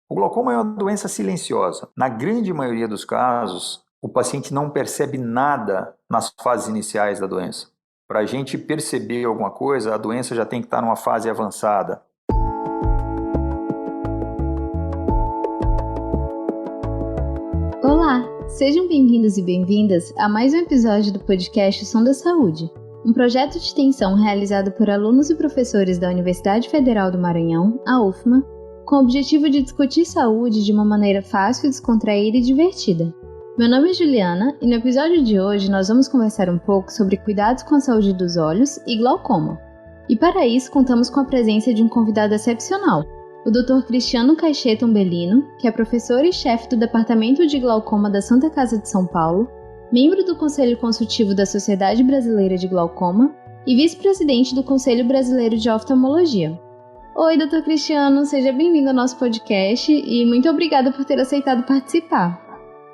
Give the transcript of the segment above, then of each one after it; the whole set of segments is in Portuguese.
O glaucoma é uma doença silenciosa. Na grande maioria dos casos, o paciente não percebe nada nas fases iniciais da doença. Para a gente perceber alguma coisa, a doença já tem que estar numa fase avançada. Olá, sejam bem-vindos e bem-vindas a mais um episódio do podcast Som da Saúde, um projeto de extensão realizado por alunos e professores da Universidade Federal do Maranhão, a UFMA, com o objetivo de discutir saúde de uma maneira fácil, descontraída e divertida. Meu nome é Juliana e no episódio de hoje nós vamos conversar um pouco sobre cuidados com a saúde dos olhos e glaucoma. E para isso contamos com a presença de um convidado excepcional, o Dr. Cristiano Caixeta Umbelino, que é professor e chefe do Departamento de Glaucoma da Santa Casa de São Paulo, membro do Conselho Consultivo da Sociedade Brasileira de Glaucoma e vice-presidente do Conselho Brasileiro de Oftalmologia. Oi, Dr. Cristiano, seja bem-vindo ao nosso podcast e muito obrigada por ter aceitado participar.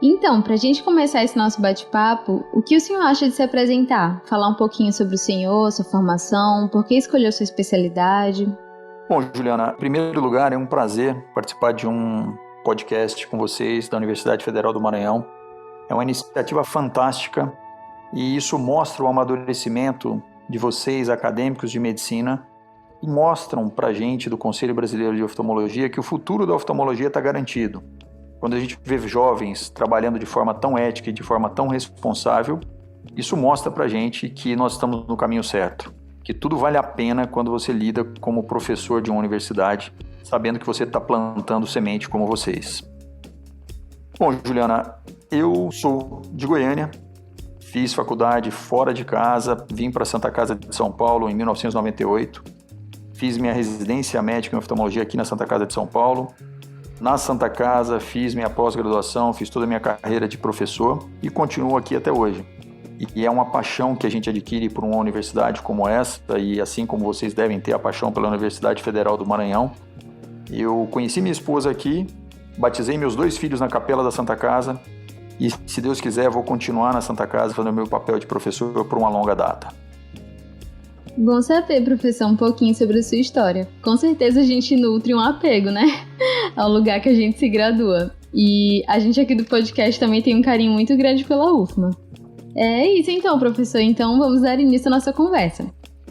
Então, para a gente começar esse nosso bate-papo, o que o senhor acha de se apresentar? Falar um pouquinho sobre o senhor, sua formação, por que escolheu sua especialidade? Bom, Juliana, em primeiro lugar, é um prazer participar de um podcast com vocês da Universidade Federal do Maranhão. É uma iniciativa fantástica e isso mostra o amadurecimento de vocês, acadêmicos de medicina, e mostram para a gente do Conselho Brasileiro de Oftalmologia que o futuro da oftalmologia está garantido. Quando a gente vê jovens trabalhando de forma tão ética e de forma tão responsável, isso mostra para a gente que nós estamos no caminho certo, que tudo vale a pena quando você lida como professor de uma universidade, sabendo que você está plantando semente como vocês. Bom, Juliana, eu sou de Goiânia, fiz faculdade fora de casa, vim para Santa Casa de São Paulo em 1998, fiz minha residência médica em oftalmologia aqui na Santa Casa de São Paulo. Na Santa Casa fiz minha pós-graduação, fiz toda a minha carreira de professor e continuo aqui até hoje. E é uma paixão que a gente adquire por uma universidade como essa, e assim como vocês devem ter a paixão pela Universidade Federal do Maranhão. Eu conheci minha esposa aqui, batizei meus 2 filhos na capela da Santa Casa e, se Deus quiser, vou continuar na Santa Casa fazendo meu papel de professor por uma longa data. Bom saber, professor, um pouquinho sobre a sua história. Com certeza a gente nutre um apego, né? Ao lugar que a gente se gradua. E a gente aqui do podcast também tem um carinho muito grande pela UFMA. É isso então, professor. Então vamos dar início à nossa conversa.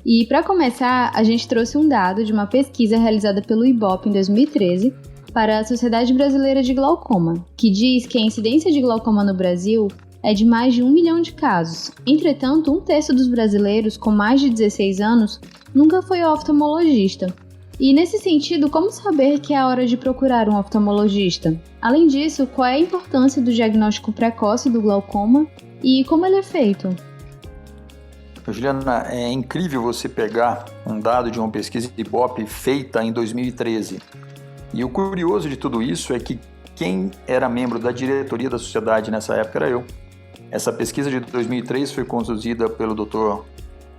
E para começar, a gente trouxe um dado de uma pesquisa realizada pelo IBOP em 2013 para a Sociedade Brasileira de Glaucoma, que diz que a incidência de glaucoma no Brasil é de mais de 1 milhão de casos. Entretanto, 1/3 dos brasileiros com mais de 16 anos nunca foi oftalmologista. E nesse sentido, como saber que é a hora de procurar um oftalmologista? Além disso, qual é a importância do diagnóstico precoce do glaucoma e como ele é feito? Juliana, é incrível você pegar um dado de uma pesquisa de IBOP feita em 2013. E o curioso de tudo isso é que quem era membro da diretoria da sociedade nessa época era eu. Essa pesquisa de 2003 foi conduzida pelo Dr.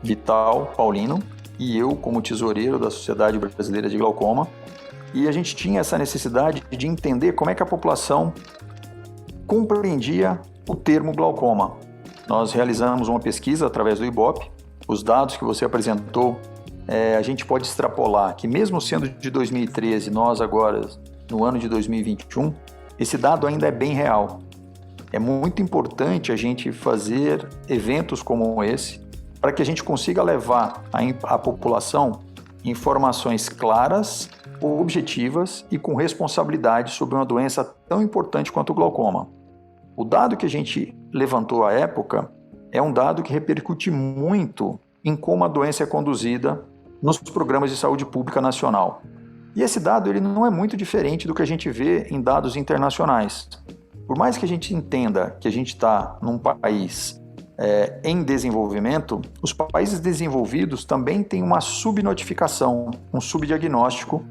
Vital Paulino e eu como tesoureiro da Sociedade Brasileira de Glaucoma. E a gente tinha essa necessidade de entender como é que a população compreendia o termo glaucoma. Nós realizamos uma pesquisa através do IBOP. Os dados que você apresentou, a gente pode extrapolar que mesmo sendo de 2013, nós agora, no ano de 2021, esse dado ainda é bem real. É muito importante a gente fazer eventos como esse para que a gente consiga levar à população informações claras, objetivas e com responsabilidade sobre uma doença tão importante quanto o glaucoma. O dado que a gente levantou à época é um dado que repercute muito em como a doença é conduzida nos programas de saúde pública nacional. E esse dado ele não é muito diferente do que a gente vê em dados internacionais. Por mais que a gente entenda que a gente está num país em desenvolvimento, os países desenvolvidos também têm uma subnotificação, um subdiagnóstico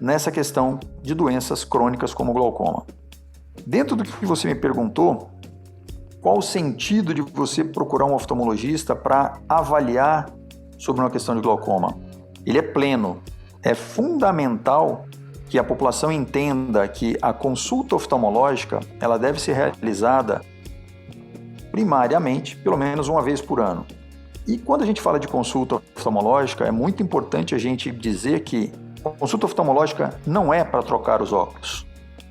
nessa questão de doenças crônicas como o glaucoma. Dentro do que você me perguntou, qual o sentido de você procurar um oftalmologista para avaliar sobre uma questão de glaucoma? Ele é pleno. É fundamental que a população entenda que a consulta oftalmológica ela deve ser realizada primariamente, pelo menos uma vez por ano. E quando a gente fala de consulta oftalmológica, é muito importante a gente dizer que a consulta oftalmológica não é para trocar os óculos.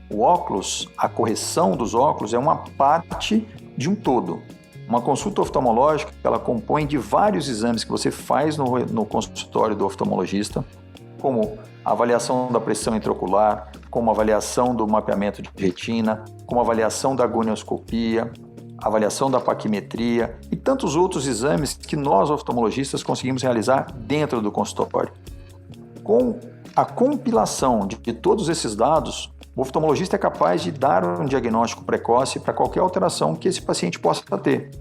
O óculos, a correção dos óculos é uma parte de um todo. Uma consulta oftalmológica, ela compõe de vários exames que você faz no consultório do oftalmologista, como a avaliação da pressão intraocular, como a avaliação do mapeamento de retina, como a avaliação da gonioscopia, avaliação da paquimetria e tantos outros exames que nós oftalmologistas conseguimos realizar dentro do consultório. Com a compilação de todos esses dados, o oftalmologista é capaz de dar um diagnóstico precoce para qualquer alteração que esse paciente possa ter.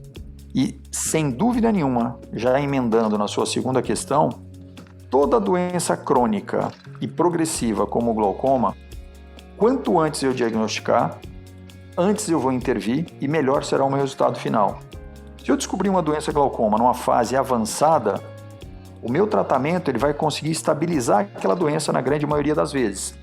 E, sem dúvida nenhuma, já emendando na sua segunda questão, toda doença crônica e progressiva como o glaucoma, quanto antes eu diagnosticar, antes eu vou intervir e melhor será o meu resultado final. Se eu descobrir uma doença glaucoma numa fase avançada, o meu tratamento ele vai conseguir estabilizar aquela doença na grande maioria das vezes,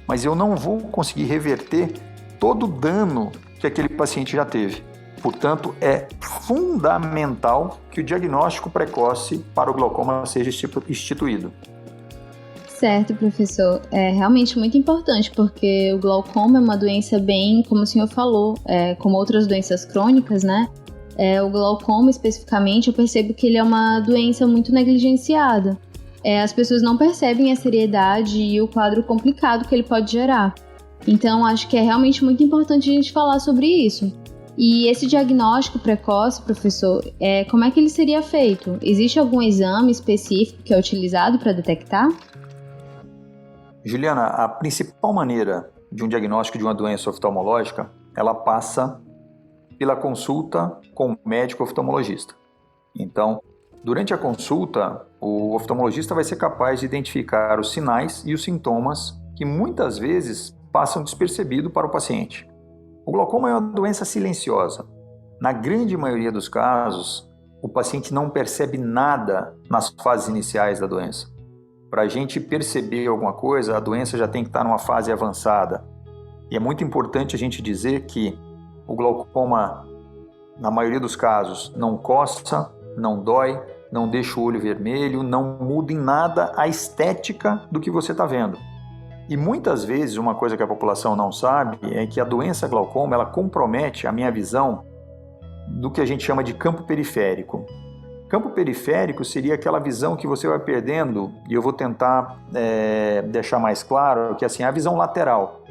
mas eu não vou conseguir reverter todo o dano que aquele paciente já teve. Portanto, é fundamental que o diagnóstico precoce para o glaucoma seja instituído. Certo, professor. É realmente muito importante, porque o glaucoma é uma doença bem, como o senhor falou, como outras doenças crônicas, né? O glaucoma, especificamente, eu percebo que ele é uma doença muito negligenciada. As pessoas não percebem a seriedade e o quadro complicado que ele pode gerar. Então, acho que é realmente muito importante a gente falar sobre isso. E esse diagnóstico precoce, professor, como é que ele seria feito? Existe algum exame específico que é utilizado para detectar? Juliana, a principal maneira de um diagnóstico de uma doença oftalmológica, ela passa pela consulta com o médico oftalmologista. Então, durante a consulta, o oftalmologista vai ser capaz de identificar os sinais e os sintomas que muitas vezes passam despercebido para o paciente. O glaucoma é uma doença silenciosa. Na grande maioria dos casos, o paciente não percebe nada nas fases iniciais da doença. Para a gente perceber alguma coisa, a doença já tem que estar numa fase avançada. E é muito importante a gente dizer que o glaucoma, na maioria dos casos, não coça, não dói, não deixa o olho vermelho, não muda em nada a estética do que você está vendo. E muitas vezes, uma coisa que a população não sabe é que a doença glaucoma ela compromete a minha visão do que a gente chama de campo periférico. Campo periférico seria aquela visão que você vai perdendo, e eu vou tentar deixar mais claro, que assim, a visão lateral.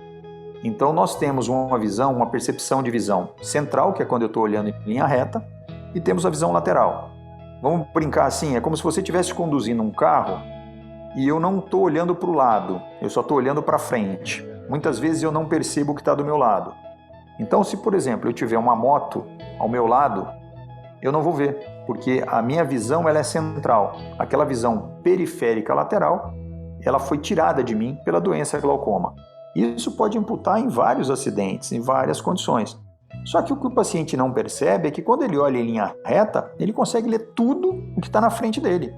Então nós temos uma visão, uma percepção de visão central, que é quando eu estou olhando em linha reta, e temos a visão lateral. Vamos brincar assim, é como se você estivesse conduzindo um carro e eu não estou olhando para o lado, eu só estou olhando para frente. Muitas vezes eu não percebo o que está do meu lado. Então, se por exemplo eu tiver uma moto ao meu lado, eu não vou ver, porque a minha visão ela é central. Aquela visão periférica lateral, ela foi tirada de mim pela doença glaucoma. Isso pode imputar em vários acidentes, em várias condições. Só que o que o paciente não percebe é que quando ele olha em linha reta, ele consegue ler tudo o que está na frente dele.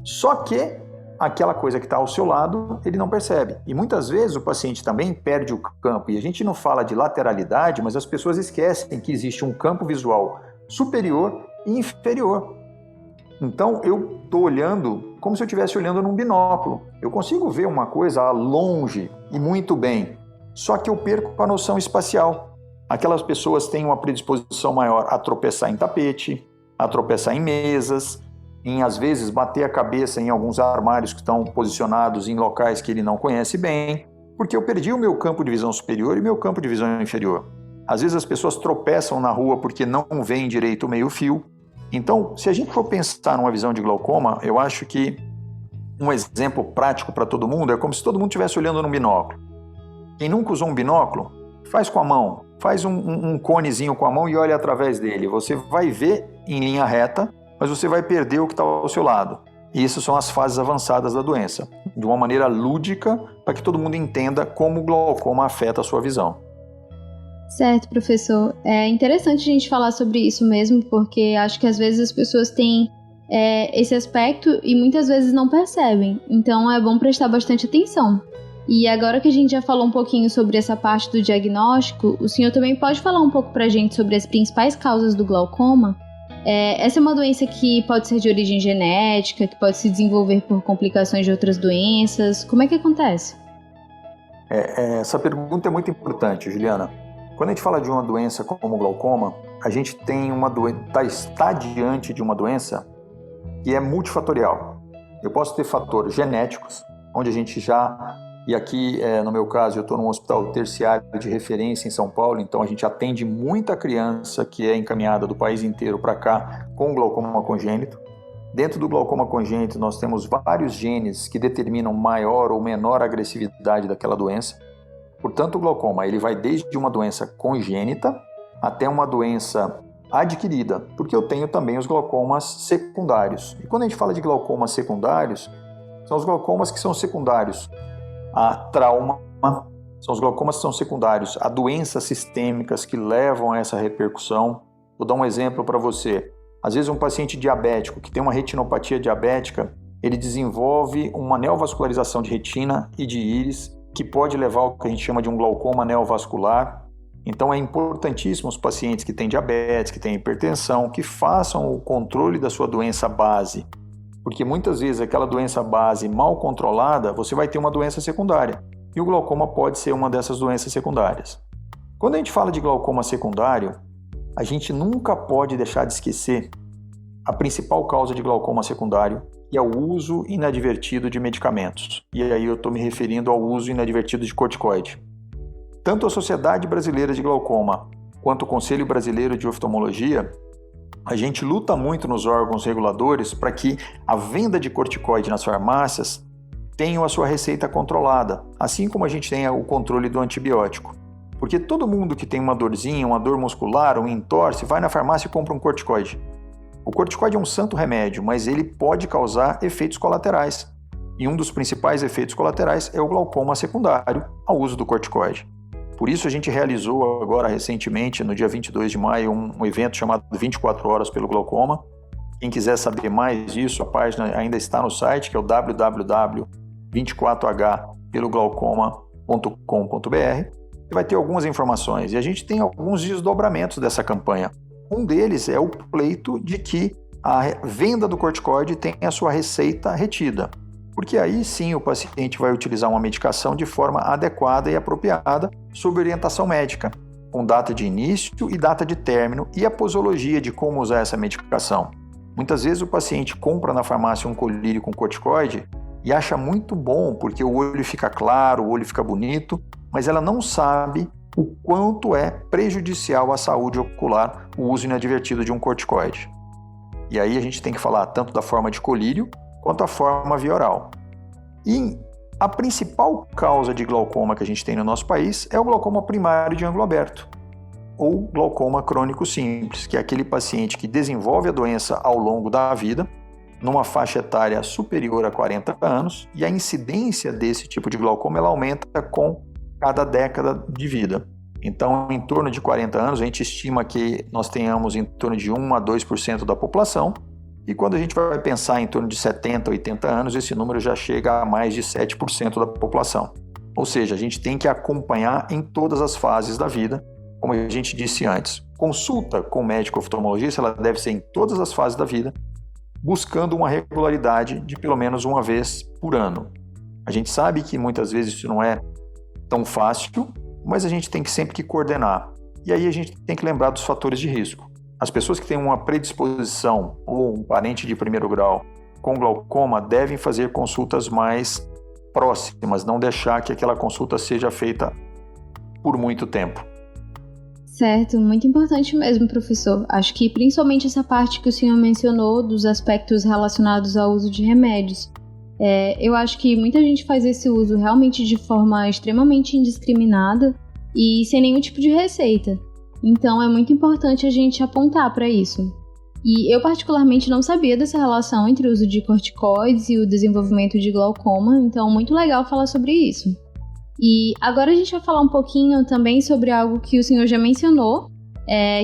Só que aquela coisa que está ao seu lado, ele não percebe. E muitas vezes o paciente também perde o campo. E a gente não fala de lateralidade, mas as pessoas esquecem que existe um campo visual superior e inferior. Então eu estou olhando como se eu estivesse olhando num binóculo. Eu consigo ver uma coisa longe e muito bem, só que eu perco a noção espacial. Aquelas pessoas têm uma predisposição maior a tropeçar em tapete, a tropeçar em mesas, em às vezes bater a cabeça em alguns armários que estão posicionados em locais que ele não conhece bem, porque eu perdi o meu campo de visão superior e meu campo de visão inferior. Às vezes as pessoas tropeçam na rua porque não veem direito o meio-fio. Então, se a gente for pensar numa visão de glaucoma, eu acho que um exemplo prático para todo mundo é como se todo mundo estivesse olhando num binóculo. Quem nunca usou um binóculo, faz com a mão, faz um conezinho com a mão e olha através dele. Você vai ver em linha reta, mas você vai perder o que está ao seu lado. E isso são as fases avançadas da doença, de uma maneira lúdica, para que todo mundo entenda como o glaucoma afeta a sua visão. Certo, professor. É interessante a gente falar sobre isso mesmo, porque acho que às vezes as pessoas têm esse aspecto e muitas vezes não percebem. Então é bom prestar bastante atenção. E agora que a gente já falou um pouquinho sobre essa parte do diagnóstico, o senhor também pode falar um pouco pra gente sobre as principais causas do glaucoma? Essa é uma doença que pode ser de origem genética, que pode se desenvolver por complicações de outras doenças. Como é que acontece? Essa pergunta é muito importante, Juliana. Quando a gente fala de uma doença como o glaucoma, a gente tem está diante de uma doença que é multifatorial. Eu posso ter fatores genéticos, onde a gente e aqui no meu caso eu estou num hospital terciário de referência em São Paulo, então a gente atende muita criança que é encaminhada do país inteiro para cá com glaucoma congênito. Dentro do glaucoma congênito nós temos vários genes que determinam maior ou menor agressividade daquela doença. Portanto, o glaucoma ele vai desde uma doença congênita até uma doença adquirida, porque eu tenho também os glaucomas secundários. E quando a gente fala de glaucomas secundários, são os glaucomas que são secundários a trauma, são os glaucomas que são secundários a doenças sistêmicas que levam a essa repercussão. Vou dar um exemplo para você. Às vezes um paciente diabético que tem uma retinopatia diabética, ele desenvolve uma neovascularização de retina e de íris, que pode levar ao que a gente chama de um glaucoma neovascular. Então é importantíssimo os pacientes que têm diabetes, que têm hipertensão, que façam o controle da sua doença base, porque muitas vezes aquela doença base mal controlada, você vai ter uma doença secundária, e o glaucoma pode ser uma dessas doenças secundárias. Quando a gente fala de glaucoma secundário, a gente nunca pode deixar de esquecer a principal causa de glaucoma secundário, que é o uso inadvertido de medicamentos. E aí eu estou me referindo ao uso inadvertido de corticoide. Tanto a Sociedade Brasileira de Glaucoma quanto o Conselho Brasileiro de Oftalmologia, a gente luta muito nos órgãos reguladores para que a venda de corticoide nas farmácias tenha a sua receita controlada, assim como a gente tem o controle do antibiótico. Porque todo mundo que tem uma dorzinha, uma dor muscular, um entorse, vai na farmácia e compra um corticoide. O corticoide é um santo remédio, mas ele pode causar efeitos colaterais. E um dos principais efeitos colaterais é o glaucoma secundário ao uso do corticoide. Por isso a gente realizou agora recentemente, no dia 22 de maio, um evento chamado 24 Horas pelo Glaucoma. Quem quiser saber mais disso, a página ainda está no site, que é o www.24hpeloglaucoma.com.br. Vai ter algumas informações e a gente tem alguns desdobramentos dessa campanha. Um deles é o pleito de que a venda do corticoide tem a sua receita retida, porque aí sim o paciente vai utilizar uma medicação de forma adequada e apropriada sob orientação médica, com data de início e data de término e a posologia de como usar essa medicação. Muitas vezes o paciente compra na farmácia um colírio com corticoide e acha muito bom porque o olho fica claro, o olho fica bonito, mas ela não sabe o quanto é prejudicial à saúde ocular o uso inadvertido de um corticoide. E aí a gente tem que falar tanto da forma de colírio quanto a forma via oral. E a principal causa de glaucoma que a gente tem no nosso país é o glaucoma primário de ângulo aberto, ou glaucoma crônico simples, que é aquele paciente que desenvolve a doença ao longo da vida, numa faixa etária superior a 40 anos, e a incidência desse tipo de glaucoma ela aumenta com cada década de vida. Então, em torno de 40 anos, a gente estima que nós tenhamos em torno de 1 a 2% da população, e quando a gente vai pensar em torno de 70, 80 anos, esse número já chega a mais de 7% da população. Ou seja, a gente tem que acompanhar em todas as fases da vida, como a gente disse antes. Consulta com o médico oftalmologista, ela deve ser em todas as fases da vida, buscando uma regularidade de pelo menos uma vez por ano. A gente sabe que muitas vezes isso não é tão fácil, mas a gente tem que sempre que coordenar. E aí a gente tem que lembrar dos fatores de risco. As pessoas que têm uma predisposição ou um parente de primeiro grau com glaucoma devem fazer consultas mais próximas, não deixar que aquela consulta seja feita por muito tempo. Certo, muito importante mesmo, professor. Acho que principalmente essa parte que o senhor mencionou dos aspectos relacionados ao uso de remédios. Eu acho que muita gente faz esse uso realmente de forma extremamente indiscriminada e sem nenhum tipo de receita. Então é muito importante a gente apontar para isso. E eu particularmente não sabia dessa relação entre o uso de corticoides e o desenvolvimento de glaucoma, então muito legal falar sobre isso. E agora a gente vai falar um pouquinho também sobre algo que o senhor já mencionou,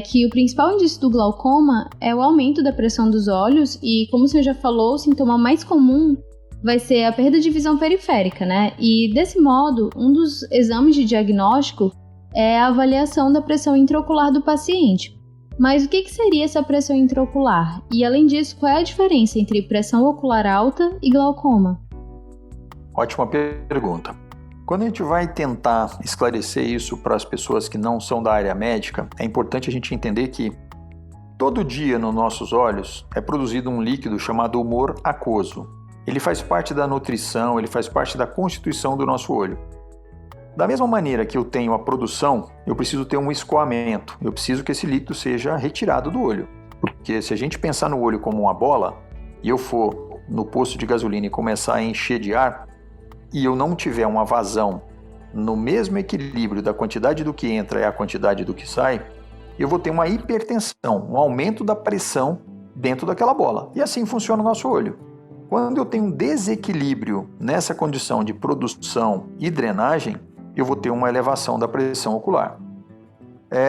que o principal indício do glaucoma é o aumento da pressão dos olhos e, como o senhor já falou, o sintoma mais comum vai ser a perda de visão periférica, né? E desse modo, um dos exames de diagnóstico é a avaliação da pressão intraocular do paciente. Mas o que seria essa pressão intraocular? E além disso, qual é a diferença entre pressão ocular alta e glaucoma? Ótima pergunta. Quando a gente vai tentar esclarecer isso para as pessoas que não são da área médica, é importante a gente entender que todo dia nos nossos olhos é produzido um líquido chamado humor aquoso. Ele faz parte da nutrição, ele faz parte da constituição do nosso olho. Da mesma maneira que eu tenho a produção, eu preciso ter um escoamento, eu preciso que esse líquido seja retirado do olho. Porque se a gente pensar no olho como uma bola, e eu for no posto de gasolina e começar a encher de ar, e eu não tiver uma vazão no mesmo equilíbrio da quantidade do que entra e a quantidade do que sai, eu vou ter uma hipertensão, um aumento da pressão dentro daquela bola. E assim funciona o nosso olho. Quando eu tenho um desequilíbrio nessa condição de produção e drenagem, eu vou ter uma elevação da pressão ocular.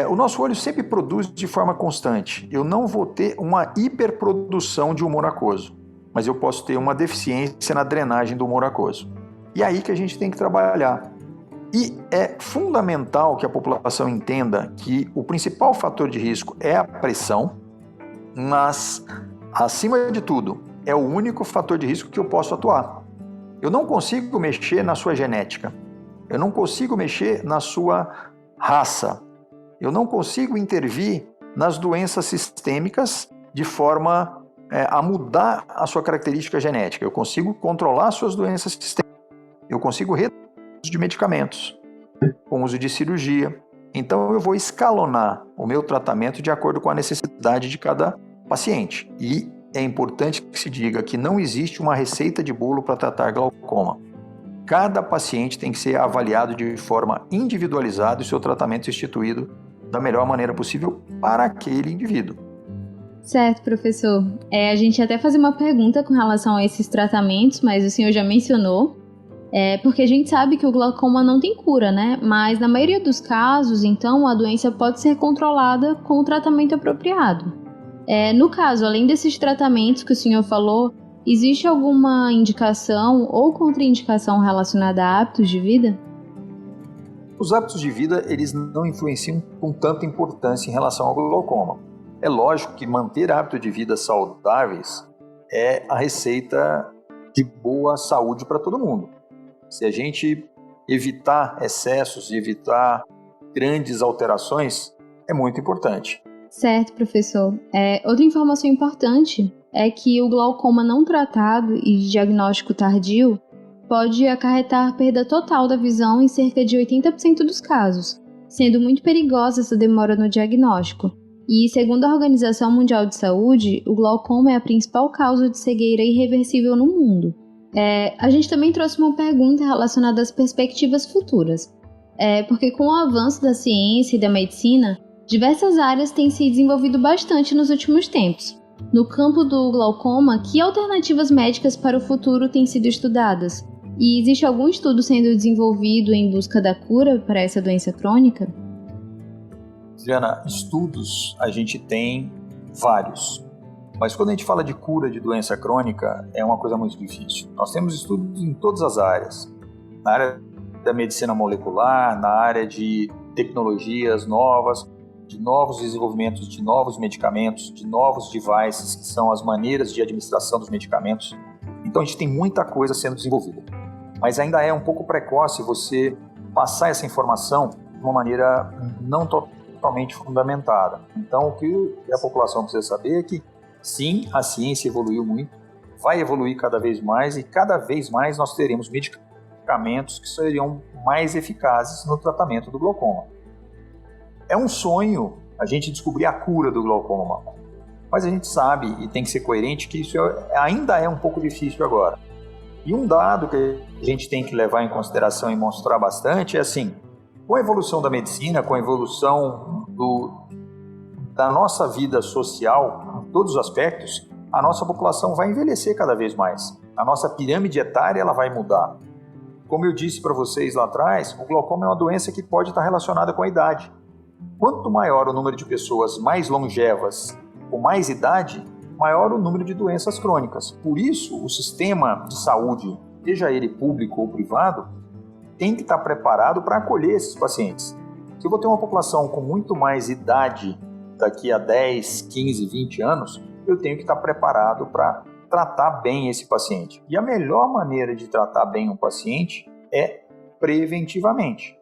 O nosso olho sempre produz de forma constante. Eu não vou ter uma hiperprodução de humor aquoso, mas eu posso ter uma deficiência na drenagem do humor aquoso. E é aí que a gente tem que trabalhar. E é fundamental que a população entenda que o principal fator de risco é a pressão, mas, acima de tudo, é o único fator de risco que eu posso atuar. Eu não consigo mexer na sua genética, eu não consigo mexer na sua raça, eu não consigo intervir nas doenças sistêmicas de forma a mudar a sua característica genética. Eu consigo controlar suas doenças sistêmicas, eu consigo reduzir o uso de medicamentos, com uso de cirurgia. Então eu vou escalonar o meu tratamento de acordo com a necessidade de cada paciente. E é importante que se diga que não existe uma receita de bolo para tratar glaucoma. Cada paciente tem que ser avaliado de forma individualizada e seu tratamento instituído da melhor maneira possível para aquele indivíduo. Certo, professor. A gente ia até fazer uma pergunta com relação a esses tratamentos, mas o senhor já mencionou. Porque a gente sabe que o glaucoma não tem cura, né? Mas na maioria dos casos, então, a doença pode ser controlada com o tratamento apropriado. No caso, além desses tratamentos que o senhor falou, existe alguma indicação ou contraindicação relacionada a hábitos de vida? Os hábitos de vida, eles não influenciam com tanta importância em relação ao glaucoma. É lógico que manter hábitos de vida saudáveis é a receita de boa saúde para todo mundo. Se a gente evitar excessos, evitar grandes alterações, é muito importante. Certo, professor. Outra informação importante é que o glaucoma não tratado e de diagnóstico tardio pode acarretar perda total da visão em cerca de 80% dos casos, sendo muito perigosa essa demora no diagnóstico. E, segundo a Organização Mundial de Saúde, o glaucoma é a principal causa de cegueira irreversível no mundo. A gente também trouxe uma pergunta relacionada às perspectivas futuras, porque com o avanço da ciência e da medicina, diversas áreas têm se desenvolvido bastante nos últimos tempos. No campo do glaucoma, que alternativas médicas para o futuro têm sido estudadas? E existe algum estudo sendo desenvolvido em busca da cura para essa doença crônica? Diana, estudos a gente tem vários. Mas quando a gente fala de cura de doença crônica, é uma coisa muito difícil. Nós temos estudos em todas as áreas. Na área da medicina molecular, na área de tecnologias novas, de novos desenvolvimentos de novos medicamentos, de novos devices, que são as maneiras de administração dos medicamentos. Então a gente tem muita coisa sendo desenvolvida. Mas ainda é um pouco precoce você passar essa informação de uma maneira não totalmente fundamentada. Então o que a população precisa saber é que sim, a ciência evoluiu muito, vai evoluir cada vez mais e cada vez mais nós teremos medicamentos que seriam mais eficazes no tratamento do glaucoma. É um sonho a gente descobrir a cura do glaucoma, mas a gente sabe e tem que ser coerente que isso ainda é um pouco difícil agora. E um dado que a gente tem que levar em consideração e mostrar bastante é assim, com a evolução da medicina, com a evolução da nossa vida social, em todos os aspectos, a nossa população vai envelhecer cada vez mais. A nossa pirâmide etária ela vai mudar. Como eu disse para vocês lá atrás, o glaucoma é uma doença que pode estar relacionada com a idade. Quanto maior o número de pessoas mais longevas, com mais idade, maior o número de doenças crônicas. Por isso, o sistema de saúde, seja ele público ou privado, tem que estar preparado para acolher esses pacientes. Se eu vou ter uma população com muito mais idade daqui a 10, 15, 20 anos, eu tenho que estar preparado para tratar bem esse paciente. E a melhor maneira de tratar bem um paciente é preventivamente.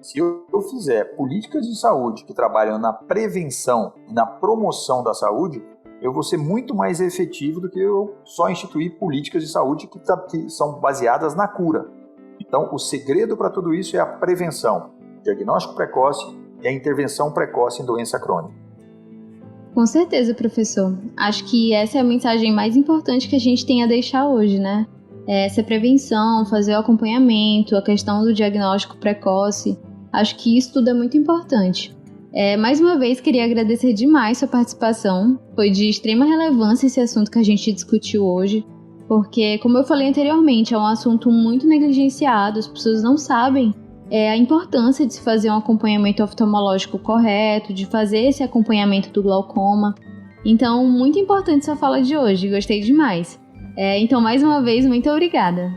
Se eu fizer políticas de saúde que trabalham na prevenção e na promoção da saúde, eu vou ser muito mais efetivo do que eu só instituir políticas de saúde que são baseadas na cura. Então, o segredo para tudo isso é a prevenção, diagnóstico precoce e a intervenção precoce em doença crônica. Com certeza, professor. Acho que essa é a mensagem mais importante que a gente tem a deixar hoje, né? Essa prevenção, fazer o acompanhamento, a questão do diagnóstico precoce. Acho que isso tudo é muito importante. Mais uma vez, queria agradecer demais sua participação. Foi de extrema relevância esse assunto que a gente discutiu hoje, porque, como eu falei anteriormente, é um assunto muito negligenciado, as pessoas não sabem a importância de se fazer um acompanhamento oftalmológico correto, de fazer esse acompanhamento do glaucoma. Então, muito importante sua fala de hoje, gostei demais. Então, mais uma vez, muito obrigada.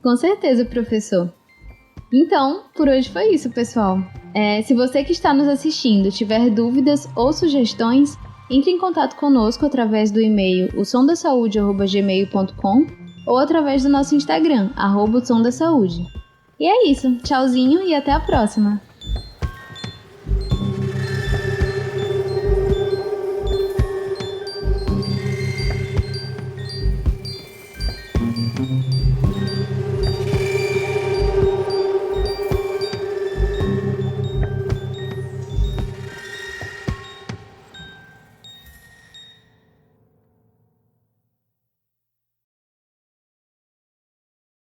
Com certeza, professor. Então, por hoje foi isso, pessoal. Se você que está nos assistindo tiver dúvidas ou sugestões, entre em contato conosco através do e-mail osomdasaude@gmail.com ou através do nosso Instagram, @osomdasaúde. E é isso, tchauzinho e até a próxima!